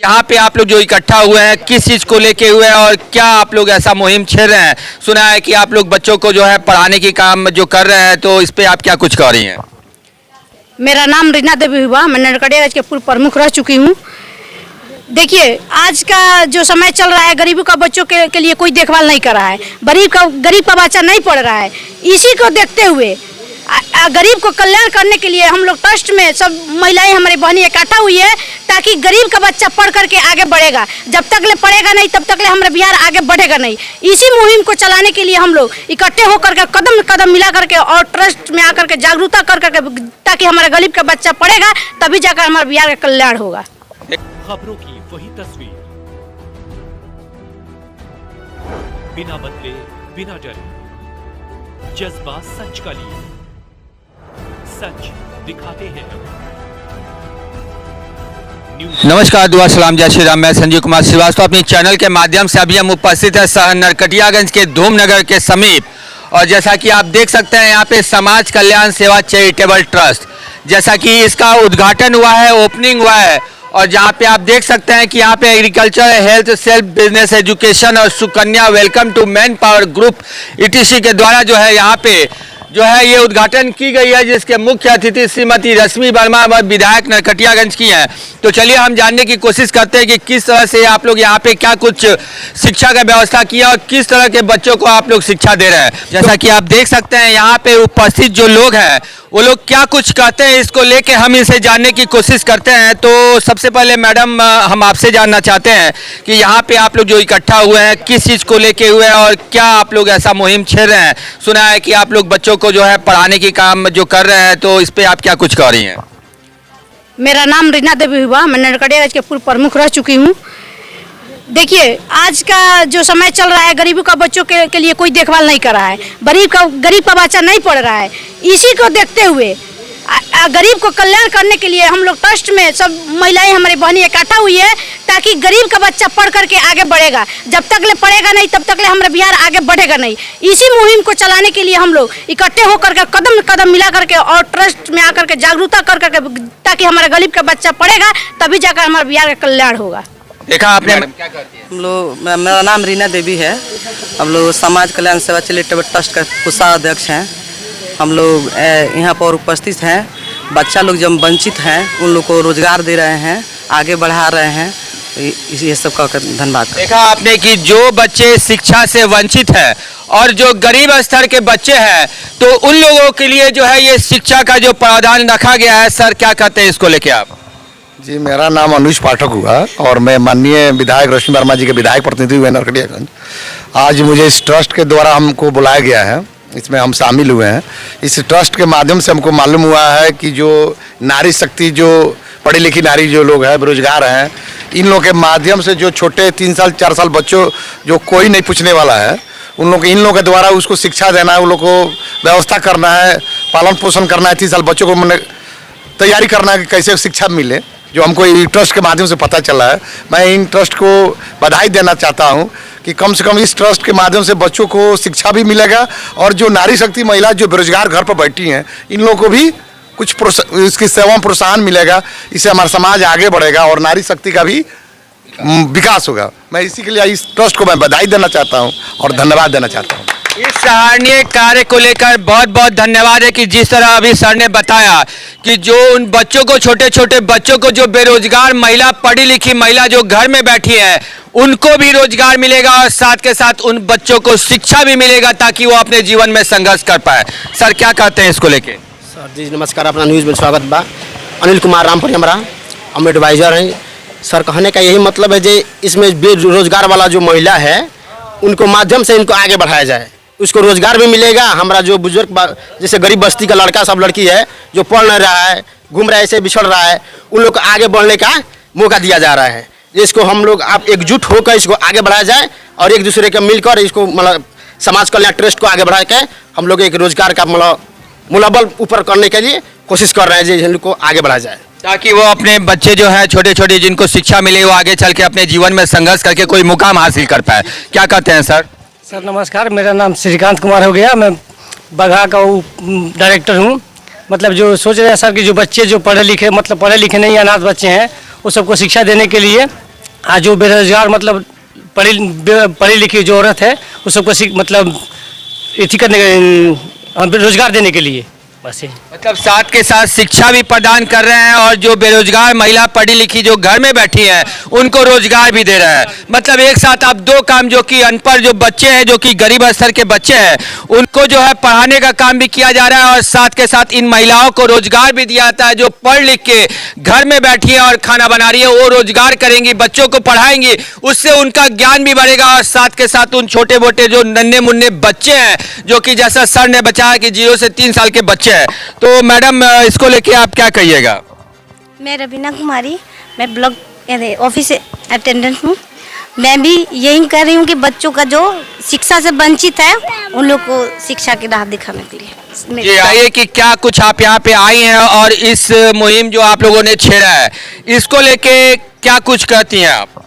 यहाँ पे आप लोग जो इकट्ठा हुए हैं किस चीज को लेके हुए हैं और क्या आप लोग ऐसा मुहिम छेड़ रहे हैं? सुना है कि आप लोग बच्चों को जो है पढ़ाने की काम जो कर रहे हैं, तो इस पे आप क्या कुछ कह रही हैं? मेरा नाम रीना देवी हुआ। मैं नरकटियागंज के पूर्व प्रमुख रह चुकी हूँ। देखिए, आज का जो समय चल रहा है, गरीबों का बच्चों के लिए कोई देखभाल नहीं कर रहा है। गरीब का बच्चा नहीं पढ़ रहा है। इसी को देखते हुए गरीब को कल्याण करने के लिए हम लोग ट्रस्ट में सब महिलाएं हमारी बहनी इकट्ठा हुई है, ताकि गरीब का बच्चा पढ़ करके आगे बढ़ेगा। जब तक ले पढ़ेगा नहीं तब तक ले हमारा बिहार आगे बढ़ेगा नहीं। इसी मुहिम को चलाने के लिए हम लोग इकट्ठे होकर के कदम कदम मिला करके और ट्रस्ट में आकर के जागरूकता कर करके, ताकि हमारा गरीब का बच्चा पढ़ेगा, तभी जाकर हमारे बिहार का कल्याण होगा। खबरों की वही तस्वीर, बिना बदले बिना डरे, जज्बा सच का लिए, सच दिखाते हैं। नमस्कार, दुआ सलाम, जय श्री राम। मैं संजीव कुमार श्रीवास्तव अपने चैनल के माध्यम से अभी हम उपस्थित है शहर नरकटियागंज के धूमनगर के समीप। और जैसा कि आप देख सकते हैं, यहाँ पे समाज कल्याण सेवा चैरिटेबल ट्रस्ट, जैसा कि इसका उद्घाटन हुआ है, ओपनिंग हुआ है। और जहाँ पे आप देख सकते हैं कि यहाँ पे agriculture, health, self business education और Sukanya welcome to man power group ETC के द्वारा जो है यहाँ पे जो है ये उद्घाटन की गई है, जिसके मुख्य अतिथि श्रीमती रश्मि वर्मा विधायक नरकटियागंज की हैं। तो चलिए हम जानने की कोशिश करते हैं कि किस तरह से आप लोग यहाँ पे क्या कुछ शिक्षा का व्यवस्था किया और किस तरह के बच्चों को आप लोग शिक्षा दे रहे हैं। जैसा कि आप देख सकते हैं यहाँ पे उपस्थित जो लोग हैं वो लोग क्या कुछ कहते हैं, इसको लेके हम इसे जानने की कोशिश करते हैं। तो सबसे पहले मैडम, हम आपसे जानना चाहते हैं कि यहाँ पे आप लोग जो इकट्ठा हुए हैं किस चीज़ को लेके हुए हैं और क्या आप लोग ऐसा मुहिम छेड़ रहे हैं? सुना है कि आप लोग बच्चों को जो है पढ़ाने की काम जो कर रहे हैं, तो इस पे आप क्या कुछ कह रही हैं? मेरा नाम रीना देवी हुआ। मैं नरकटियागंज के पूर्व प्रमुख रह चुकी हूँ। देखिए, आज का जो समय चल रहा है, गरीबों का बच्चों के लिए कोई देखभाल नहीं कर रहा है। गरीब का बच्चा नहीं पढ़ रहा है। इसी को देखते हुए गरीब को कल्याण करने के लिए हम लोग ट्रस्ट में सब महिलाएं हमारी बहनी इकट्ठा हुई है, ताकि गरीब का बच्चा पढ़ करके आगे बढ़ेगा। जब तक ले पढ़ेगा नहीं तब तक ले हमारा बिहार आगे बढ़ेगा नहीं। इसी मुहिम को चलाने के लिए हम लोग इकट्ठे होकर के कदम कदम मिला करके और ट्रस्ट में आकर के जागरूकता कर करके, ताकि हमारा गरीब का बच्चा पढ़ेगा, तभी जाकर हमारे बिहार का कल्याण होगा। देखा आपने, क्या करती है? हम लोग, मेरा नाम रीना देवी है। हम लोग समाज कल्याण सेवा चैरिटेबल ट्रस्ट का कोषाध्यक्ष हैं। हम लोग यहाँ पर उपस्थित हैं। बच्चा लोग जब वंचित हैं उन लोग को रोजगार दे रहे हैं, आगे बढ़ा रहे हैं। ये सब का धन्यवाद। देखा आपने कि जो बच्चे शिक्षा से वंचित हैं और जो गरीब स्तर के बच्चे हैं, तो उन लोगों के लिए जो है ये शिक्षा का जो प्रावधान रखा गया है। सर, क्या कहते हैं इसको लेके आप? जी, मेरा नाम अनुज पाठक हुआ और मैं माननीय विधायक रश्मि वर्मा जी के विधायक प्रतिनिधि हुए नरकटियागंज। आज मुझे इस ट्रस्ट के द्वारा हमको बुलाया गया है, इसमें हम शामिल हुए हैं। इस ट्रस्ट के माध्यम से हमको मालूम हुआ है कि जो नारी शक्ति, जो पढ़ी लिखी नारी जो लोग हैं, बेरोजगार हैं, इन लोगों के माध्यम से जो छोटे 3 साल 4 साल बच्चों जो कोई नहीं पूछने वाला है, उन लोग इन लोगों के द्वारा उसको शिक्षा देना है, उन लोग को व्यवस्था करना है, पालन पोषण करना है। 3 साल बच्चों को मैंने तैयारी करना है कि कैसे शिक्षा मिले, जो हमको इन ट्रस्ट के माध्यम से पता चला है। मैं इन ट्रस्ट को बधाई देना चाहता हूं कि कम से कम इस ट्रस्ट के माध्यम से बच्चों को शिक्षा भी मिलेगा और जो नारी शक्ति महिला जो बेरोजगार घर पर बैठी हैं, इन लोगों को भी कुछ इसकी सेवा में प्रोत्साहन मिलेगा। इससे हमारा समाज आगे बढ़ेगा और नारी शक्ति का भी विकास होगा। मैं इसी के लिए इस ट्रस्ट को मैं बधाई देना चाहता हूँ और धन्यवाद देना चाहता हूँ। इस सराहनीय कार्य को लेकर बहुत बहुत धन्यवाद है कि जिस तरह अभी सर ने बताया कि जो उन बच्चों को, छोटे छोटे बच्चों को, जो बेरोजगार महिला, पढ़ी लिखी महिला जो घर में बैठी है, उनको भी रोजगार मिलेगा और साथ के साथ उन बच्चों को शिक्षा भी मिलेगा, ताकि वो अपने जीवन में संघर्ष कर पाए। सर, क्या कहते हैं इसको लेके? सर जी नमस्कार, अपना न्यूज़ में स्वागत बा। अनिल कुमार रामपुरी हमारा, हम एडवाइज़र हैं। सर, कहने का यही मतलब है कि इसमें बेरोजगार वाला जो महिला है, उनको माध्यम से इनको आगे बढ़ाया जाए, उसको रोजगार भी मिलेगा। हमारा जो बुजुर्ग, जैसे गरीब बस्ती का लड़का सब लड़की है जो पढ़ नहीं रहा है, घूम रहा है, ऐसे बिछड़ रहा है, उन लोग को आगे बढ़ने का मौका दिया जा रहा है। इसको हम लोग आप एकजुट होकर इसको आगे बढ़ाया जाए और एक दूसरे के मिलकर इसको मतलब समाज कल्याण ट्रस्ट को आगे बढ़ा के हम लोग एक रोजगार का मनोबल ऊपर करने के लिए कोशिश कर रहे हैं, जिनको आगे बढ़ाया जाए, ताकि वो अपने बच्चे जो है छोटे छोटे, जिनको शिक्षा मिले, वो आगे चल के अपने जीवन में संघर्ष करके कोई मुकाम हासिल कर पाए। क्या कहते हैं सर? सर नमस्कार, मेरा नाम श्रीकांत कुमार हो गया। मैं बगहा का डायरेक्टर हूँ। मतलब जो सोच रहे हैं सर कि जो बच्चे जो पढ़े लिखे नहीं, अनाथ बच्चे हैं, वो सबको शिक्षा देने के लिए आज जो बेरोजगार मतलब पढ़ी लिखी जो औरत है उस सबको मतलब इसी करने रोजगार देने के लिए बस ये। मतलब साथ के साथ शिक्षा भी प्रदान कर रहे हैं और जो बेरोजगार महिला पढ़ी लिखी जो घर में बैठी हैं उनको रोजगार भी दे रहे हैं। मतलब एक साथ आप दो काम, जो कि अनपढ़ जो बच्चे हैं, जो कि गरीब स्तर के बच्चे हैं, उनको जो है पढ़ाने का काम भी किया जा रहा है और साथ के साथ इन महिलाओं को रोजगार भी दिया जाता है। जो पढ़ लिख के घर में बैठी है और खाना बना रही है, वो रोजगार करेंगी, बच्चों को पढ़ाएंगी, उससे उनका ज्ञान भी बढ़ेगा और साथ के साथ उन छोटे मोटे जो नन्हे मुन्ने बच्चे हैं, जो कि जैसा सर ने बताया कि 0 से 3 साल के बच्चे हैं, तो मैडम इसको लेके आप क्या कहिएगा? मैं रवीना कुमारी, मैं ब्लॉक ऑफिस अटेंडेंट हूँ। मैं भी यही कर रही हूँ कि बच्चों का जो शिक्षा से वंचित है उन लोग को शिक्षा की राह दिखाने के लिए। ये आइए कि क्या कुछ आप यहाँ पे आई हैं और इस मुहिम जो आप लोगों ने छेड़ा है, इसको लेके क्या कुछ कहती हैं आप?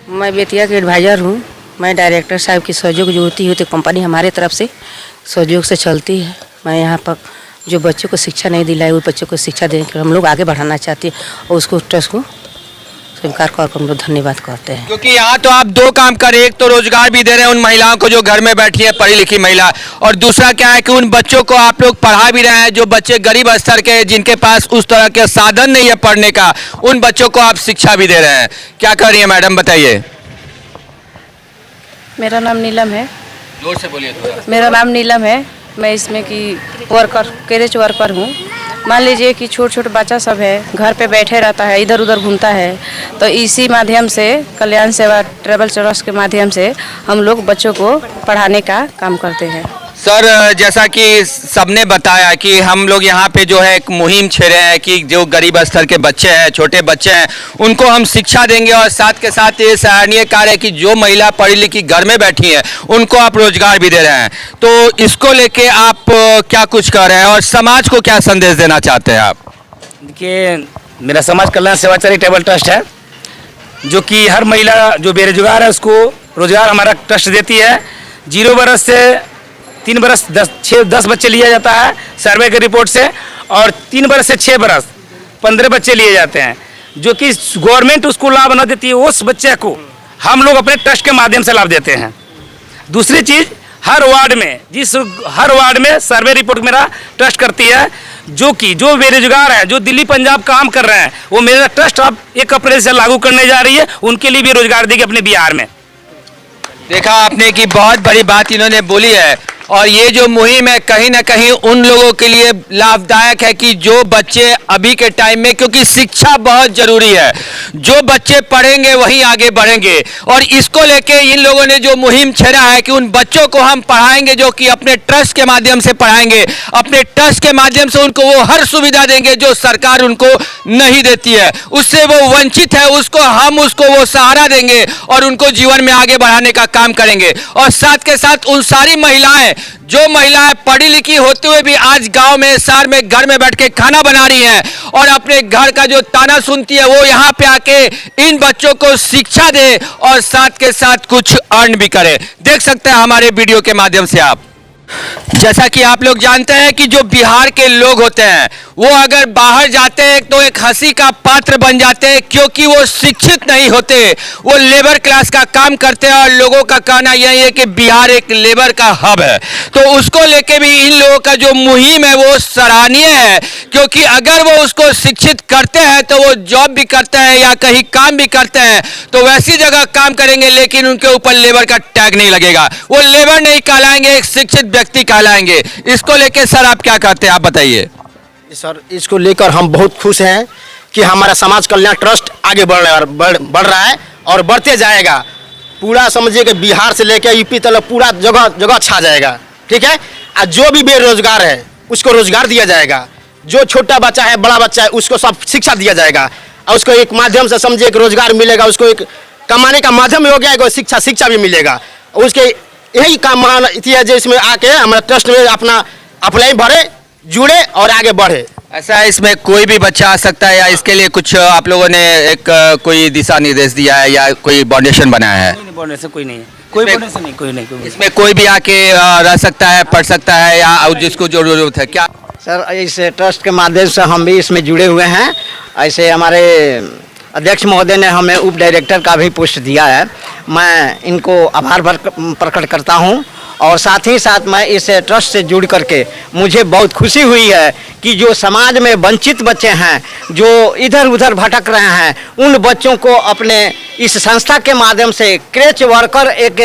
मैं बेतिया के एडवाइज़र हूँ। मैं डायरेक्टर साहब की सहयोग जो होती है कंपनी हमारे तरफ से सहयोग से चलती है। मैं यहाँ पर जो बच्चों को शिक्षा नहीं दिलाई, उस बच्चों को शिक्षा देने के हम लोग आगे बढ़ाना चाहते हैं और उसको ट्रस्ट को स्वीकार कर हम लोग धन्यवाद करते हैं। क्योंकि यहाँ तो आप दो काम कर, एक तो रोजगार भी दे रहे हैं उन महिलाओं को जो घर में बैठी है पढ़ी लिखी महिला, और दूसरा क्या है कि उन बच्चों को आप लोग पढ़ा भी रहे हैं, जो बच्चे गरीब स्तर के, जिनके पास उस तरह के साधन नहीं है पढ़ने का, उन बच्चों को आप शिक्षा भी दे रहे हैं। क्या कर रही है मैडम, बताइए? मेरा नाम नीलम है। जोर से बोलिए थोड़ा। मेरा नाम नीलम है। मैं इसमें की कैरेज वर्कर हूँ। मान लीजिए कि छोटे छोटे बच्चा सब है, घर पे बैठे रहता है, इधर उधर घूमता है, तो इसी माध्यम से कल्याण सेवा ट्रैवल ट्रस्ट के माध्यम से हम लोग बच्चों को पढ़ाने का काम करते हैं। सर, जैसा कि सबने बताया कि हम लोग यहाँ पे जो है एक मुहिम छेड़े हैं कि जो गरीब स्तर के बच्चे हैं, छोटे बच्चे हैं, उनको हम शिक्षा देंगे और साथ के साथ ये सराहनीय कार्य है कि जो महिला पढ़ी लिखी घर में बैठी है उनको आप रोजगार भी दे रहे हैं। तो इसको लेके आप क्या कुछ कर रहे हैं और समाज को क्या संदेश देना चाहते हैं आप? देखिए, मेरा समाज कल्याण सेवा चैरिटेबल ट्रस्ट है, जो कि हर महिला जो बेरोजगार है उसको रोजगार हमारा ट्रस्ट देती है। 0 बरस से 3 बरस 10 बच्चे लिया जाता है सर्वे के रिपोर्ट से, और 3 बरस से 6 बरस 15 बच्चे लिए जाते हैं, जो कि गवर्नमेंट उसको लाभ न देती है, उस बच्चे को हम लोग अपने ट्रस्ट के माध्यम से लाभ देते हैं। दूसरी चीज़, हर वार्ड में सर्वे रिपोर्ट मेरा ट्रस्ट करती है, जो कि जो बेरोजगार है, जो दिल्ली पंजाब काम कर रहे हैं, वो मेरा ट्रस्ट अब 1 अप्रैल से लागू करने जा रही है, उनके लिए भी रोजगार देगी अपने बिहार में। देखा आपने कि बहुत बड़ी बात इन्होंने बोली है, और ये जो मुहिम है कहीं ना कहीं उन लोगों के लिए लाभदायक है कि जो बच्चे अभी के टाइम में, क्योंकि शिक्षा बहुत जरूरी है, जो बच्चे पढ़ेंगे वही आगे बढ़ेंगे, और इसको लेके इन लोगों ने जो मुहिम छेड़ा है कि उन बच्चों को हम पढ़ाएंगे, जो कि अपने ट्रस्ट के माध्यम से पढ़ाएंगे, अपने ट्रस्ट के माध्यम से उनको वो हर सुविधा देंगे जो सरकार उनको नहीं देती है, उससे वो वंचित है, उसको वो सहारा देंगे और उनको जीवन में आगे बढ़ाने का काम करेंगे। और साथ के साथ उन सारी महिलाएं, जो महिलाएं पढ़ी लिखी होते हुए भी आज गांव में, शहर में, घर में बैठ के खाना बना रही हैं और अपने घर का जो ताना सुनती है, वो यहाँ पे आके इन बच्चों को शिक्षा दे और साथ के साथ कुछ अर्न भी करे। देख सकते हैं हमारे वीडियो के माध्यम से आप। जैसा कि आप लोग जानते हैं कि जो बिहार के लोग होते हैं वो अगर बाहर जाते हैं तो एक हंसी का पात्र बन जाते हैं, क्योंकि वो शिक्षित नहीं होते, वो लेबर क्लास का काम करते हैं। और लोगों का कहना यही है कि बिहार एक लेबर का हब है, तो उसको लेके भी इन लोगों का जो मुहिम है वो सराहनीय है, क्योंकि अगर वो उसको शिक्षित करते हैं तो वो जॉब भी करते हैं या कहीं काम भी करते हैं तो वैसी जगह काम करेंगे, लेकिन उनके ऊपर लेबर का टैग नहीं लगेगा, वो लेबर नहीं कहलाएंगे, एक शिक्षित व्यक्ति कहलाएंगे। इसको लेके सर आप क्या कहते हैं, आप बताइए? सर, इसको लेकर हम बहुत खुश हैं कि हमारा समाज कल्याण ट्रस्ट आगे बढ़ रहा है और बढ़ते जाएगा। पूरा समझिए कि बिहार से लेकर यूपी तक पूरा जगह छा जाएगा, ठीक है। और जो भी बेरोजगार है उसको रोजगार दिया जाएगा, जो छोटा बच्चा है, बड़ा बच्चा है, उसको सब शिक्षा दिया जाएगा और उसको एक माध्यम से समझिए कि रोजगार मिलेगा, उसको एक कमाने का माध्यम हो गया, शिक्षा भी मिलेगा। और उसके यही काम महान है जो इसमें आके हमारा ट्रस्ट में अपना अप्लाई भरे, जुड़े और आगे बढ़े। ऐसा है, इसमें कोई भी बच्चा आ सकता है या इसके लिए कुछ आप लोगों ने एक कोई दिशा निर्देश दिया है या कोई फाउंडेशन बनाया है? फाउंडेशन कोई नहीं है, कोई नहीं। इसमें कोई भी आके रह सकता है, पढ़ सकता है, या जिसको जो जरूरत है? क्या सर, इस ट्रस्ट के माध्यम से हम भी इसमें जुड़े हुए हैं। ऐसे हमारे अध्यक्ष महोदय ने हमें उप डायरेक्टर का भी पोस्ट दिया है। मैं इनको आभार प्रकट करता हूं और साथ ही साथ मैं इस ट्रस्ट से जुड़ करके मुझे बहुत खुशी हुई है कि जो समाज में वंचित बच्चे हैं, जो इधर उधर भटक रहे हैं, उन बच्चों को अपने इस संस्था के माध्यम से क्रेच वर्कर एक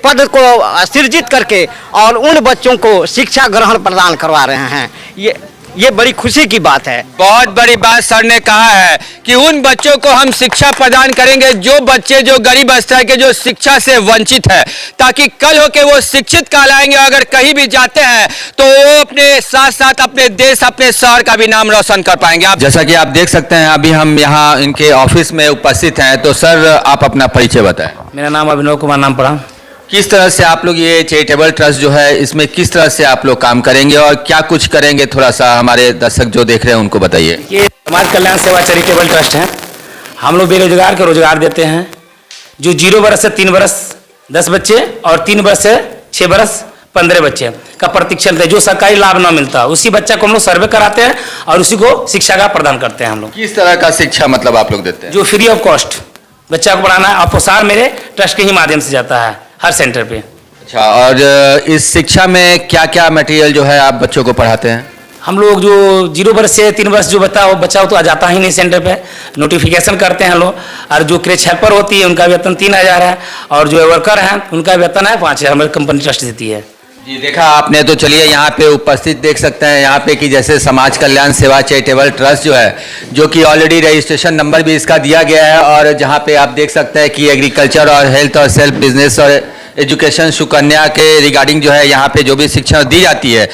पद को सृजित करके और उन बच्चों को शिक्षा ग्रहण प्रदान करवा रहे हैं। ये बड़ी खुशी की बात है। बहुत बड़ी बात सर ने कहा है कि उन बच्चों को हम शिक्षा प्रदान करेंगे जो बच्चे जो गरीब स्तर के जो शिक्षा से वंचित है, ताकि कल होके वो शिक्षित कहलाएंगे। अगर कहीं भी जाते हैं तो वो अपने साथ साथ अपने देश अपने शहर का भी नाम रोशन कर पाएंगे। आप जैसा कि आप देख सकते हैं अभी हम यहाँ इनके ऑफिस में उपस्थित हैं, तो सर आप अपना परिचय बताएं। मेरा नाम अभिनव कुमार नाम पड़ा। किस तरह से आप लोग ये चैरिटेबल ट्रस्ट जो है इसमें किस तरह से आप लोग काम करेंगे और क्या कुछ करेंगे, थोड़ा सा हमारे दर्शक जो देख रहे हैं उनको बताइए। ये समाज कल्याण सेवा चैरिटेबल ट्रस्ट है। हम लोग बेरोजगार को रोजगार देते हैं। जो 0 वर्ष से 3 वर्ष 10 बच्चे और 3 वर्ष से 6 वर्ष 15 बच्चे का प्रशिक्षण है। जो सरकारी लाभ ना मिलता उसी बच्चा को हम लोग सर्वे कराते हैं और उसी को शिक्षा का प्रदान करते हैं। हम लोग किस तरह का शिक्षा मतलब आप लोग देते हैं? जो फ्री ऑफ कॉस्ट बच्चा को पढ़ाना है, अपोसार मेरे ट्रस्ट के ही माध्यम से जाता है हर सेंटर पे। अच्छा, और इस शिक्षा में क्या क्या मटेरियल जो है आप बच्चों को पढ़ाते हैं? हम लोग जो 0 वर्ष से 3 वर्ष जो बच्चा हो तो आ जाता ही नहीं सेंटर पे, नोटिफिकेशन करते हैं हम लोग। और जो क्रेच हेल्पर होती है उनका वेतन 3000 है और जो वर्कर हैं उनका वेतन है 5000 हमारी कंपनी ट्रस्ट देती है। जी देखा आपने, तो चलिए यहाँ पे उपस्थित देख सकते हैं यहाँ पे कि जैसे समाज कल्याण सेवा चैरिटेबल ट्रस्ट जो है, जो कि ऑलरेडी रजिस्ट्रेशन नंबर भी इसका दिया गया है, और जहाँ पे आप देख सकते हैं कि एग्रीकल्चर और हेल्थ और सेल्फ बिजनेस और एजुकेशन सुकन्या के रिगार्डिंग जो है यहाँ पे जो भी शिक्षा दी जाती है